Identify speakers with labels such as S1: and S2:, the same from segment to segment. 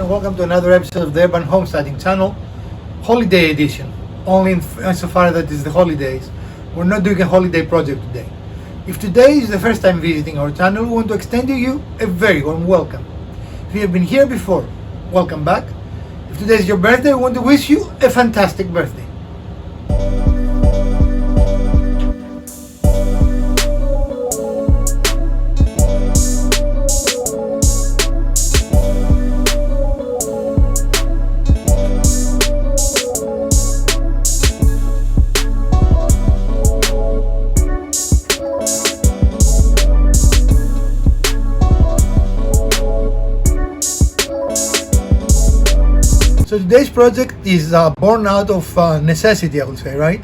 S1: and welcome to another episode of the Urban Homesteading channel, holiday edition. Only insofar that it's the holidays, we're not doing a holiday project today. If today is the first time visiting our channel, we want to extend to you a very warm welcome. If you have been here before, welcome back. If today is your birthday, we want to wish you a fantastic birthday. So today's project is born out of necessity, I would say, right?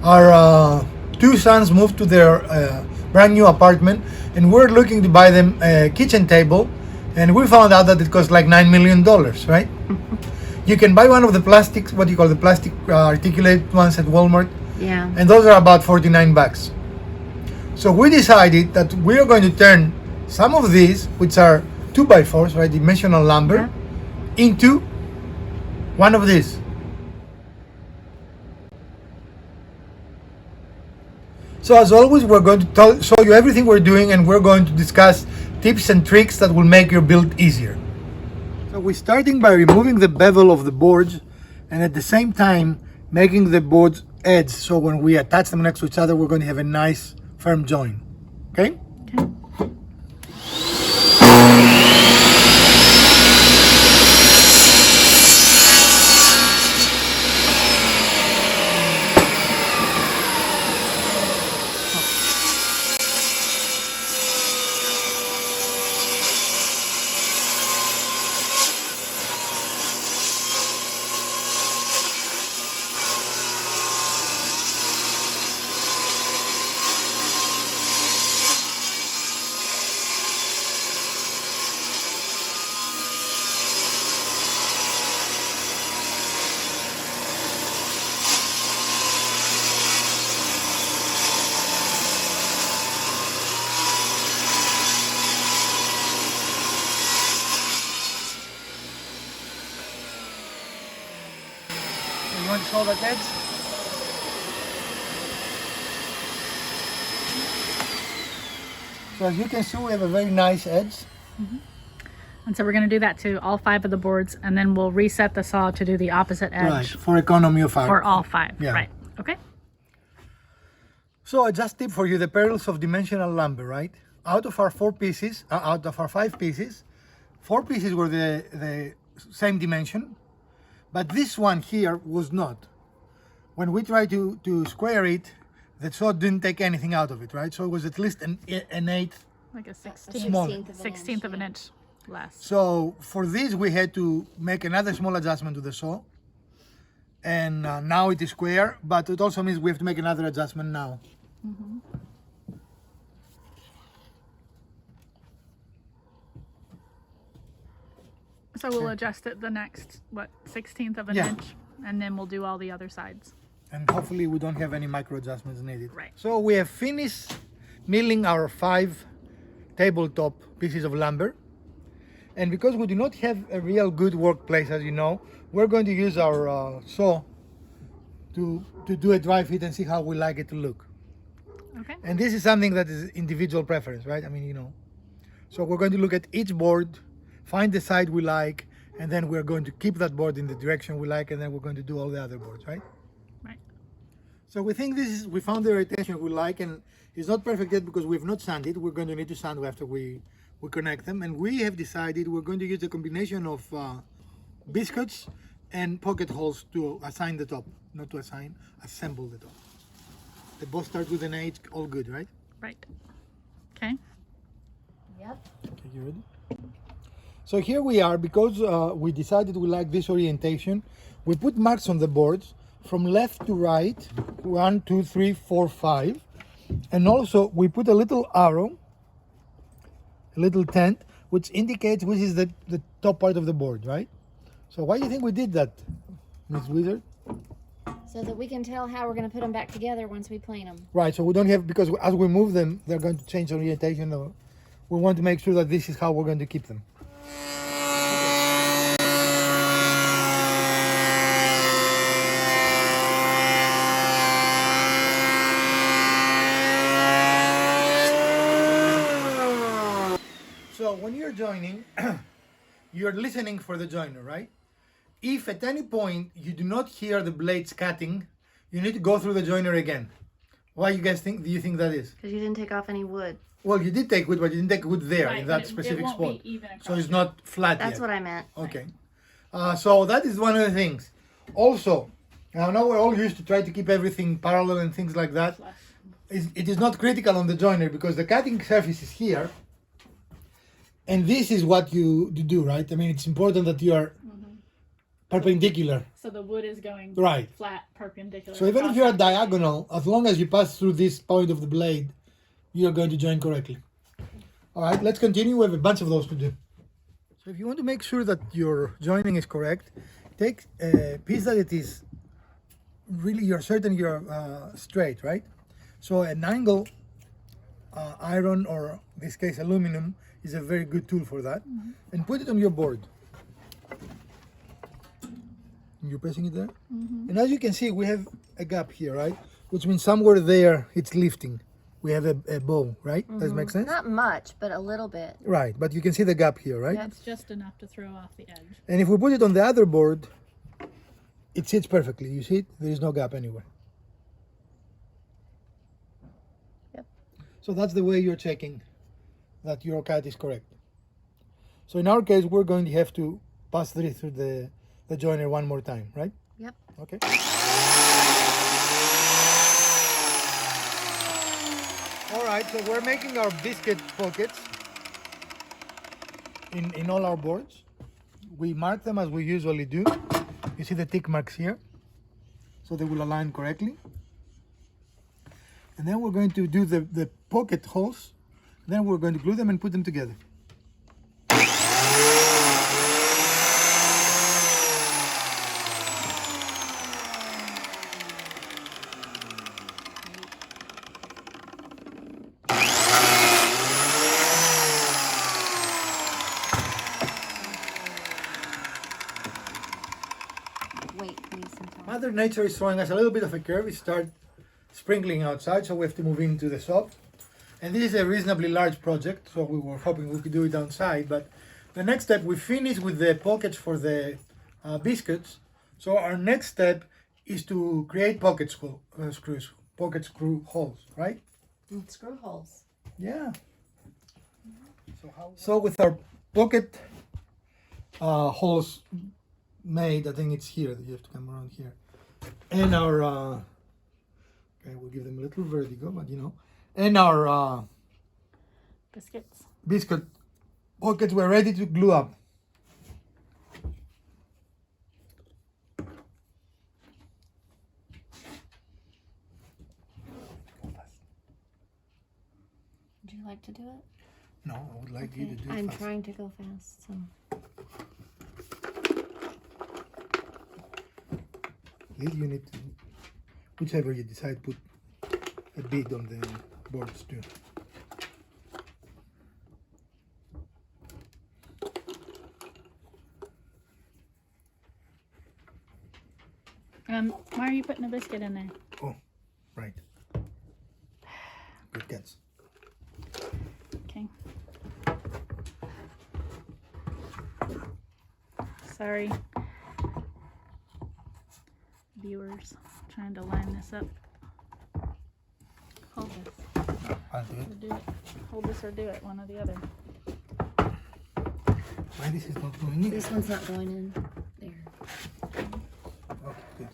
S1: Our two sons moved to their brand new apartment, and we're looking to buy them a kitchen table, and we found out that it costs like $9 million, right? You can buy one of the plastics, what you call the plastic articulated ones at Walmart,
S2: Yeah.
S1: and those are about $49. So we decided that we are going to turn some of these, which are 2x4s, right, dimensional lumber, into one of these. So as always, we're going to show you everything we're doing, and we're going to discuss tips and tricks that will make your build easier. So we're starting by removing the bevel of the boards, and at the same time making the boards edge, so when we attach them next to each other, we're going to have a nice firm join. Okay?
S2: Okay.
S1: You want to show that edge? So as you can see, we have a very nice edge.
S2: And so we're going to do that to all 5 of the boards, and then we'll reset the saw to do the opposite edge
S1: Right, for economy of
S2: for all 5.
S1: Yeah.
S2: Right. Okay.
S1: So I just tip for you the perils of dimensional lumber, right? Out of our 5 pieces, 4 pieces were the same dimension, but this one here was not. When we tried to square it, the saw didn't take anything out of it, right? So it was at least an eighth.
S2: Like a
S1: Small.
S2: 16th of an inch less.
S1: So for this, we had to make another small adjustment to the saw, and now it is square, but it also means we have to make another adjustment now.
S2: So we'll adjust it the next, 16th of an
S1: Yeah.
S2: inch, and then we'll do all the other sides.
S1: And hopefully we don't have any micro adjustments needed.
S2: Right.
S1: So we have finished milling our 5 tabletop pieces of lumber, and because we do not have a real good workplace, as you know, we're going to use our saw to do a dry fit and see how we like it to look.
S2: Okay.
S1: And this is something that is individual preference, right? I mean, you know. So we're going to look at each board, find the side we like, and then we're going to keep that board in the direction we like, and then we're going to do all the other boards, right?
S2: Right.
S1: So we think we found the orientation we like, and it's not perfect yet because we've not sanded. We're going to need to sand after we connect them, and we have decided we're going to use a combination of biscuits and pocket holes to assign the top, not to assemble the top. They both start with an H, all good, right?
S2: Right. Okay.
S3: Yep.
S1: Okay, you ready? So here we are, because we decided we like this orientation. We put marks on the boards from left to right, 1, 2, 3, 4, 5. And also we put a little arrow, a little tent, which indicates which is the top part of the board, right? So why do you think we did that, Ms. Wizard?
S3: So that we can tell how we're going to put them back together once we plane them.
S1: Right, so we don't have, because as we move them, they're going to change orientation. We want to make sure that this is how we're going to keep them. when you're joining, you're listening for the joiner, right? If at any point you do not hear the blades cutting, you need to go through the joiner again. Why you guys think? Do you think that is?
S3: Because you didn't take off any wood.
S1: Well, you did take wood, but you didn't take wood there
S2: Right,
S1: in
S2: but
S1: that specific
S2: it won't
S1: spot.
S2: be even across
S1: So it's
S2: here.
S1: not flat
S3: That's
S1: yet.
S3: what I meant.
S1: Okay. So that is one of the things. Also, now we're all used to try to keep everything parallel and things like that.
S2: Flush.
S1: It is not critical on the joiner because the cutting surface is here. And this is what you do, right? I mean, it's important that you are perpendicular.
S2: So the wood is going
S1: Right.
S2: flat, perpendicular.
S1: So even if
S2: across
S1: you're
S2: that.
S1: diagonal, as long as you pass through this point of the blade, you're going to join correctly. All right, let's continue. We have a bunch of those to do. So if you want to make sure that your joining is correct, take a piece that it is really, you're certain you're straight, right? So an angle iron, or in this case aluminum, is a very good tool for that. And put it on your board. You're pressing it there. And as you can see, we have a gap here, right? Which means somewhere there it's lifting. We have a bow, right? Does it make sense?
S3: Not much, but a little bit.
S1: Right, but you can see the gap here, right?
S2: It's just enough to throw off the edge.
S1: And if we put it on the other board, it sits perfectly. You see it? There is no gap anywhere.
S3: Yep.
S1: So that's the way you're checking that your cut is correct. So in our case, we're going to have to pass through the joiner one more time, right?
S3: Yep.
S1: Okay. All right, so we're making our biscuit pockets in all our boards. We mark them as we usually do. You see the tick marks here, so they will align correctly. And then we're going to do the pocket holes. Then we're going to glue them and put them together.
S3: Wait, please. Until...
S1: Mother Nature is throwing us a little bit of a curve. It started sprinkling outside, so we have to move into the shop. And this is a reasonably large project, so we were hoping we could do it outside. But the next step, we finish with the pockets for the biscuits. So our next step is to create pocket screw holes, right?
S3: Screw holes.
S1: Yeah. So with our pocket holes made, I think it's here that you have to come around here, and our okay, we'll give them a little vertigo, but you know, and our
S2: Biscuits.
S1: biscuit pockets were ready to glue up.
S3: Would you like to do it?
S1: No, I would like you to do it
S3: I'm
S1: fast.
S3: trying to go fast, so.
S1: Lil, you need to, whichever you decide, put a bead on the boards too.
S2: Why are you putting a biscuit in there?
S1: Oh, right. Good catch.
S2: Okay. Sorry, viewers. Trying to line this up. Hold this.
S1: I'll do it.
S2: Or do it. Hold this or do it. One or the other.
S1: Why this is not going in?
S3: This one's not going in there.
S1: Oh, good.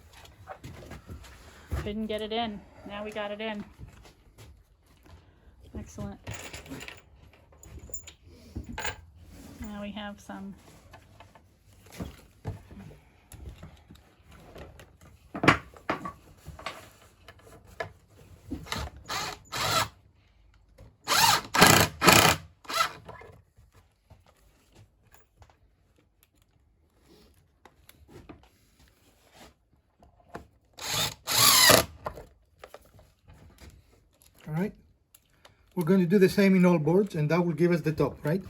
S2: Couldn't get it in. Now we got it in. Excellent. Now we have some.
S1: All right. We're going to do the same in all boards, and that will give us the top, right?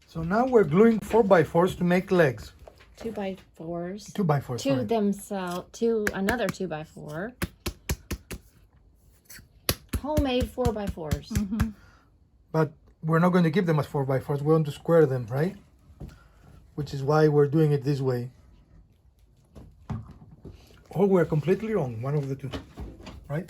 S1: So now we're gluing 4x4s to make legs.
S3: 2x4s.
S1: 2x4s.
S3: To
S1: sorry.
S3: themselves. To another 2x4. homemade 4x4s.
S1: But we're not going to keep them as 4x4s. We want to square them, right? Which is why we're doing it this way. Or we're completely wrong, one of the two, right?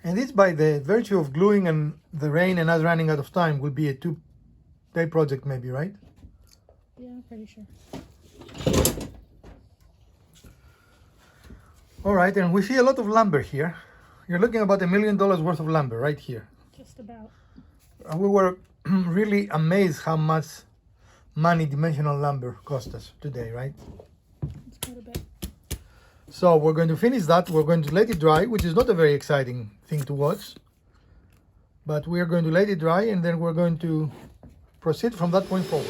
S1: And this, by the virtue of gluing and the rain and us running out of time, will be a 2-day project maybe, right?
S2: Yeah, pretty sure.
S1: All right, and we see a lot of lumber here. You're looking about $1 million worth of lumber right here.
S2: Just about.
S1: We were really amazed how much money dimensional lumber cost us today, right?
S2: It's quite a bit.
S1: So we're going to finish that. We're going to let it dry, which is not a very exciting thing to watch. But we are going to let it dry, and then we're going to proceed from that point forward.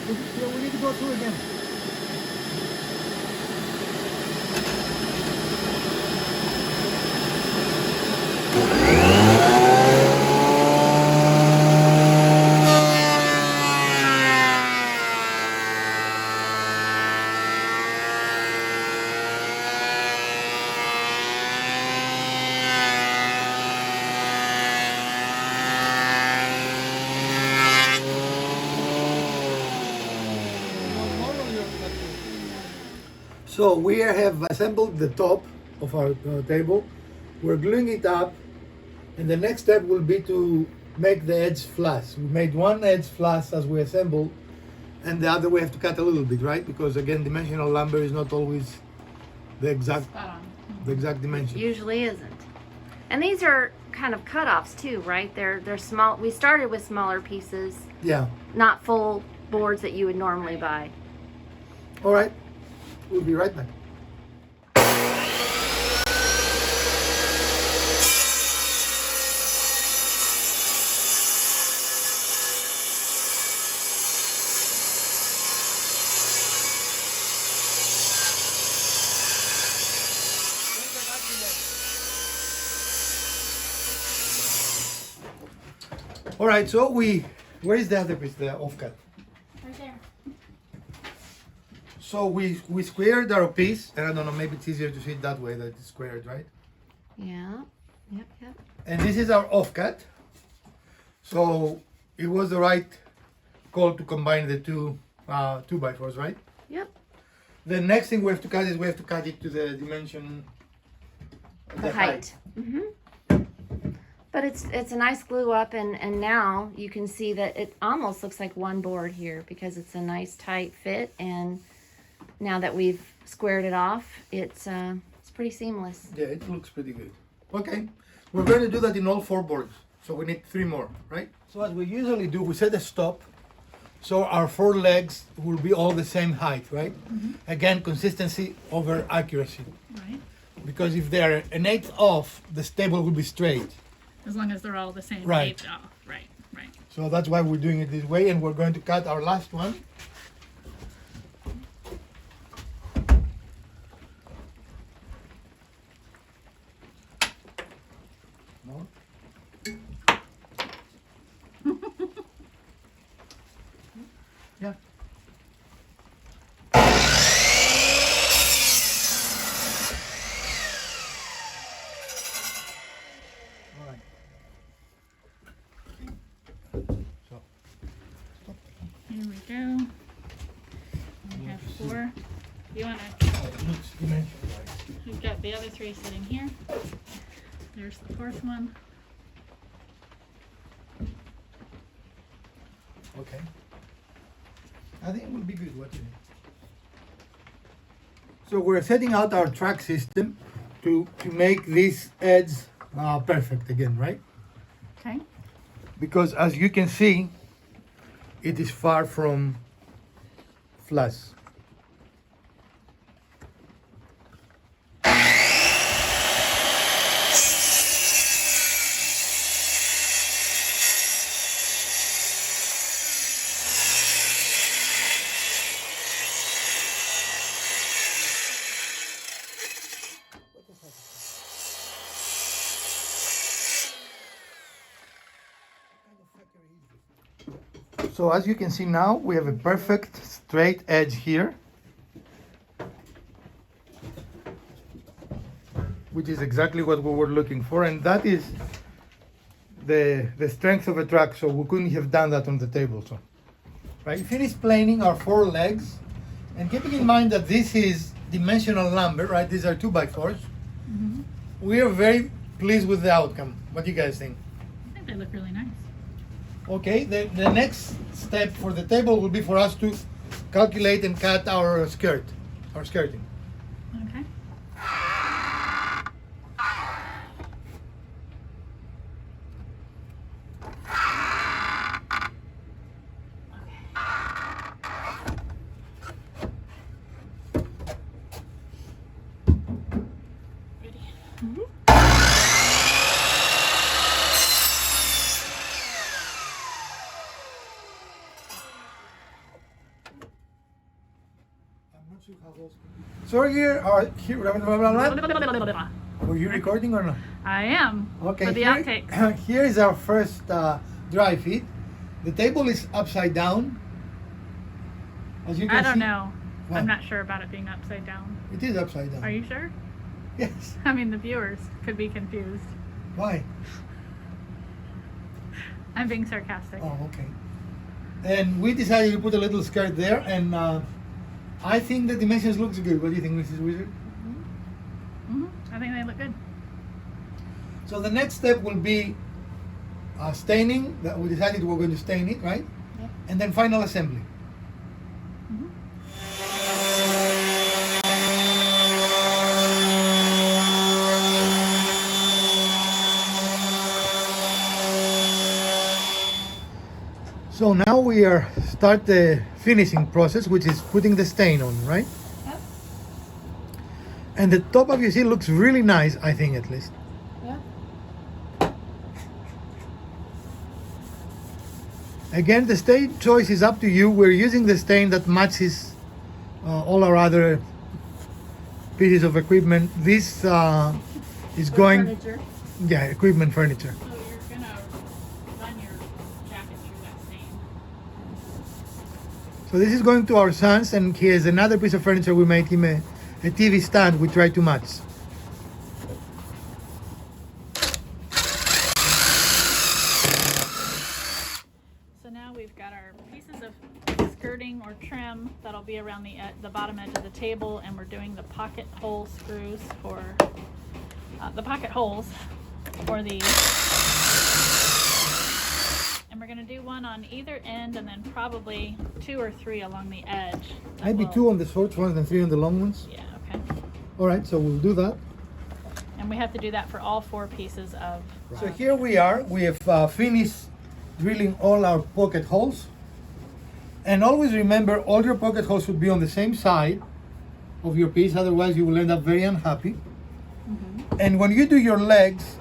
S1: We need to go through again. So we have assembled the top of our table. We're gluing it up, and the next step will be to make the edge flush. We made one edge flush as we assembled, and the other we have to cut a little bit, right? Because again, dimensional lumber is not always the exact dimension.
S3: Usually isn't. And these are kind of cutoffs too, right? They're small. We started with smaller pieces,
S1: Yeah.
S3: not full boards that you would normally buy.
S1: All right. We'll be right back. All right, so where is the other piece, the offcut?
S3: Right there.
S1: So we squared our piece, and I don't know, maybe it's easier to see it that way, that it's squared, right?
S3: Yeah. Yep.
S1: And this is our offcut. So it was the right call to combine the two 2x4s, right?
S3: Yep.
S1: The next thing we have to cut is we have to cut it to the dimension,
S3: The height. But it's a nice glue up, and now you can see that it almost looks like one board here because it's a nice tight fit, and now that we've squared it off, it's pretty seamless.
S1: Yeah, it looks pretty good. Okay, we're going to do that in all 4 boards. So we need 3 more, right? So as we usually do, we set a stop. So our 4 legs will be all the same height, right? Again, consistency over accuracy.
S2: Right.
S1: Because if they're an eighth off, the stable will be straight.
S2: As long as they're all the same
S1: Right.
S2: height off. Right.
S1: So that's why we're doing it this way, and we're going to cut our last one. No? Yeah. All right. So,
S2: Here we go. We have 4. You wanna?
S1: it looks dimensional,
S2: We've got the other 3 sitting here. There's the 4th one.
S1: okay. I think it will be good. What do you think? So we're setting out our track system to make this edge perfect again, right?
S2: Okay.
S1: Because as you can see, it is far from flush. So as you can see now, we have a perfect straight edge here, which is exactly what we were looking for, and that is the strength of a track. So we couldn't have done that on the table. So, right, we finished planing our 4 legs, and keeping in mind that this is dimensional lumber, right? These are 2x4s.
S2: Mm-hmm.
S1: We are very pleased with the outcome. What do you guys think?
S2: I think they look really nice.
S1: Okay, the next step for the table will be for us to calculate and cut our skirting.
S2: Okay.
S1: So here, were you recording or not?
S2: I am.
S1: Okay,
S2: For the
S1: here,
S2: outtakes.
S1: here is our first dry fit. The table is upside down. As you can
S2: I don't
S1: see,
S2: know.
S1: What?
S2: I'm not sure about it being upside down.
S1: It is upside down.
S2: Are you sure?
S1: Yes.
S2: I mean, the viewers could be confused.
S1: Why?
S2: I'm being sarcastic.
S1: Oh, okay. And we decided to put a little skirt there, and I think the dimensions looks good. What do you think, Mrs. Wizard?
S2: Mm-hmm. I think they look good.
S1: So the next step will be staining. That we decided we're going to stain it, right?
S3: Yep.
S1: And then final assembly. So now we are start the finishing process, which is putting the stain on, right?
S3: Yep.
S1: And the top of your seal looks really nice, I think, at least.
S3: Yep.
S1: Again, the stain choice is up to you. We're using the stain that matches all our other pieces of equipment. This is going,
S3: Furniture.
S1: yeah, equipment furniture.
S2: So you're gonna run your jacket through that stain.
S1: So this is going to our son's, and he has another piece of furniture. We made him a TV stand. We try to match.
S2: So now we've got our pieces of skirting or trim that'll be around the bottom edge of the table, and we're doing the pocket hole screws for the pocket holes for these. And we're gonna do one on either end, and then probably 2 or 3 along the edge. that
S1: Maybe
S2: will-
S1: 2 on the short ones and 3 on the long ones.
S2: Yeah, okay.
S1: All right, so we'll do that.
S2: And we have to do that for all 4 pieces of.
S1: So here we are. We have finished drilling all our pocket holes. And always remember, all your pocket holes should be on the same side of your piece, otherwise you will end up very unhappy. And when you do your legs,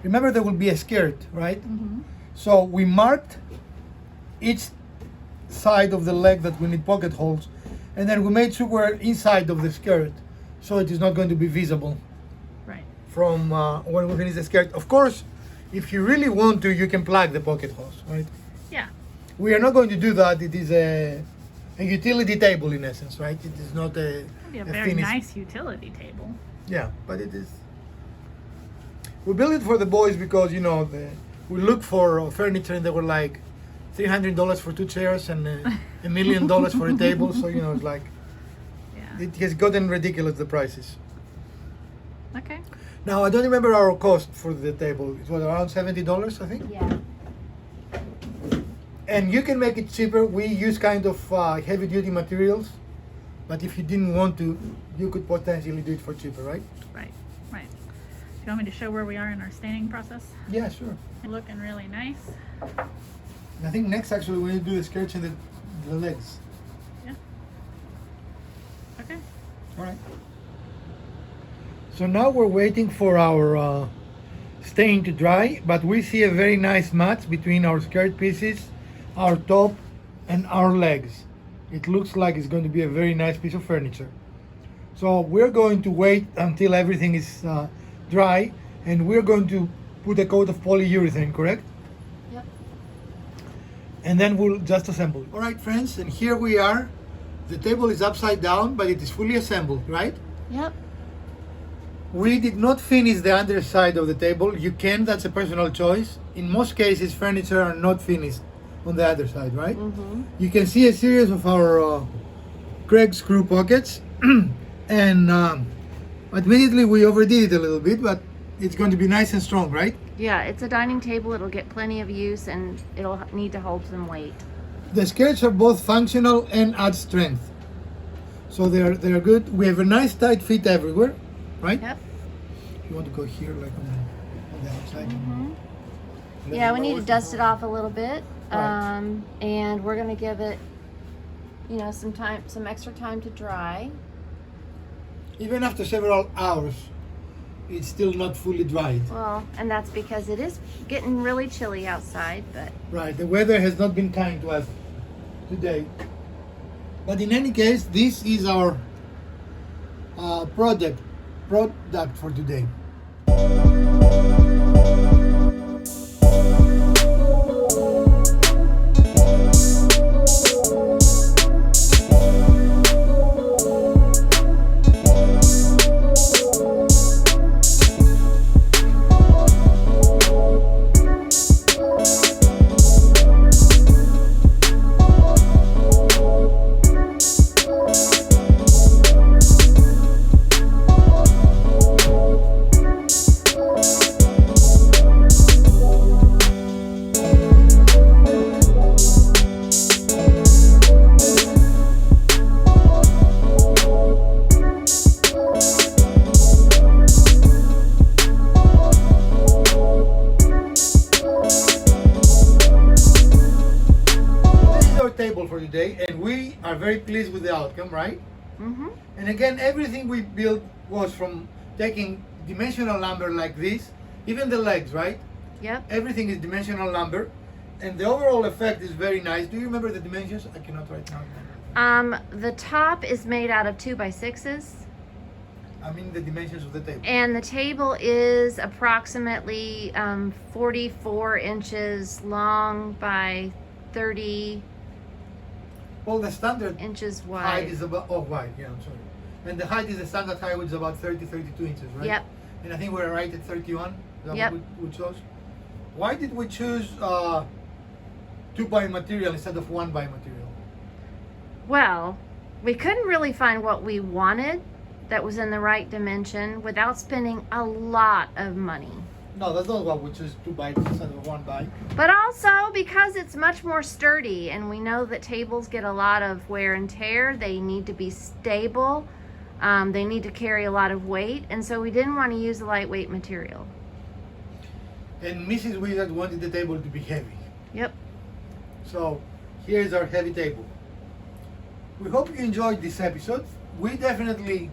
S1: remember there will be a skirt, right? So we marked each side of the leg that we need pocket holes, and then we made sure we're inside of the skirt, so it is not going to be visible
S2: Right.
S1: from when we finish the skirt. Of course, if you really want to, you can plug the pocket holes, right?
S2: Yeah.
S1: We are not going to do that. It is a utility table in essence, right? It is not a,
S2: That'd be a
S1: a
S2: very
S1: finished.
S2: nice utility table.
S1: Yeah, but it is. We built it for the boys because we looked for furniture and they were like $300 for 2 chairs and $1 million for a table. So it's like
S2: Yeah.
S1: it has gotten ridiculous, the prices.
S2: Okay.
S1: Now I don't remember our cost for the table. It was around $70, I think.
S3: Yeah.
S1: And you can make it cheaper. We use kind of heavy duty materials, but if you didn't want to, you could potentially do it for cheaper, right?
S2: Right. Right. Do you want me to show where we are in our staining process?
S1: Yeah, sure.
S2: Looking really nice.
S1: I think next actually we need to do the skirts and the legs.
S2: Yeah. Okay.
S1: All right. So now we're waiting for our stain to dry, but we see a very nice match between our skirt pieces, our top, and our legs. It looks like it's going to be a very nice piece of furniture. So we're going to wait until everything is dry, and we're going to put a coat of polyurethane, correct?
S3: Yep.
S1: and then we'll just assemble it. All right, friends, and here we are. The table is upside down, but it is fully assembled, right?
S3: Yep.
S1: We did not finish the underside of the table. You can, that's a personal choice. In most cases, furniture are not finished on the other side, right?
S3: Mm-hmm.
S1: You can see a series of our Craig screw pockets, and admittedly we overdid it a little bit, but it's going to be nice and strong, right?
S3: Yeah, it's a dining table. It'll get plenty of use, and it'll need to hold some weight.
S1: The skirts are both functional and add strength, so they're good. We have a nice tight fit everywhere, right?
S3: Yep.
S1: You want to go here, like on the outside?
S3: Mm-hmm.
S1: And then
S3: Yeah, we
S1: lower
S3: need to dust it off a little bit,
S1: Right.
S3: and we're gonna give it, some extra time to dry.
S1: Even after several hours, it's still not fully dried.
S3: Well, and that's because it is getting really chilly outside, but
S1: Right, the weather has not been kind to us today. But in any case, this is our product for today. Table for today, and we are very pleased with the outcome, right?
S3: mm-hmm.
S1: And again, everything we built was from taking dimensional lumber like this, even the legs, right?
S3: Yep.
S1: Everything is dimensional lumber, and the overall effect is very nice. Do you remember the dimensions? I cannot right now.
S3: The top is made out of 2x6s,
S1: I mean the dimensions of the table.
S3: and the table is approximately 44 inches long by 30
S1: Well, the standard
S3: inches
S1: height
S3: wide.
S1: is about, wide, yeah, I'm sorry. And the height is the standard height, which is about 32 inches, right?
S3: Yep.
S1: And I think we're right at 31. Is that
S3: Yep.
S1: what we chose? Why did we choose 2x material instead of 1x material?
S3: Well, we couldn't really find what we wanted that was in the right dimension without spending a lot of money.
S1: No, that's not what we choose 2x instead of 1x.
S3: But also because it's much more sturdy, and we know that tables get a lot of wear and tear. They need to be stable. They need to carry a lot of weight, and so we didn't want to use a lightweight material.
S1: And Mrs. Wizard wanted the table to be heavy.
S3: Yep.
S1: So here's our heavy table. We hope you enjoyed this episode. We definitely,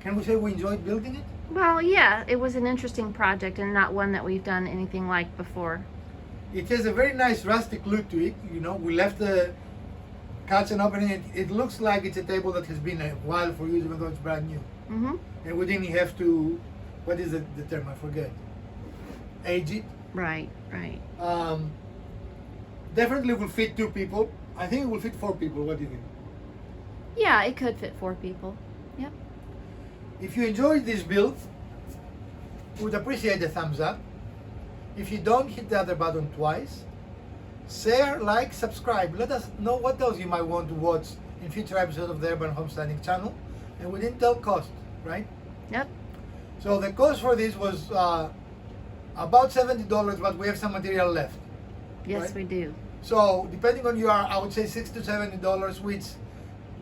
S1: can we say we enjoyed building it?
S3: Well, yeah, it was an interesting project and not one that we've done anything like before.
S1: It has a very nice rustic look to it. You know, we left the cuts and opening it. It looks like it's a table that has been a while for use, even though it's brand new.
S3: Mm-hmm.
S1: And we didn't have to, what is the term? I forget. Age it.
S3: Right, right.
S1: Definitely will fit 2 people. I think it will fit 4 people. What do you think?
S3: Yeah, it could fit 4 people. Yep.
S1: If you enjoyed this build, we would appreciate a thumbs up. If you don't, hit the other button twice. Share, like, subscribe. Let us know what else you might want to watch in future episodes of the Urban Homesteading channel. And we didn't tell cost, right?
S3: Yep.
S1: So the cost for this was about $70, but we have some material left.
S3: Yes,
S1: Right.
S3: we do.
S1: So depending on your, I would say $60 to $70, which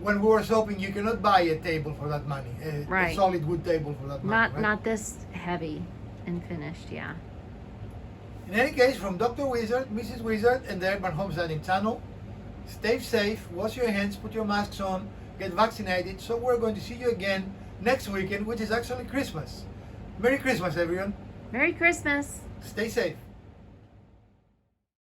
S1: when we were shopping, you cannot buy a table for that money. A
S3: Right.
S1: solid wood table for that money.
S3: Not
S1: right?
S3: not this heavy and finished, yeah.
S1: In any case, from Dr. Wizard, Mrs. Wizard, and the Urban Homesteading channel, stay safe, wash your hands, put your masks on, get vaccinated. So we're going to see you again next weekend, which is actually Christmas. Merry Christmas, everyone.
S3: Merry Christmas.
S1: Stay safe.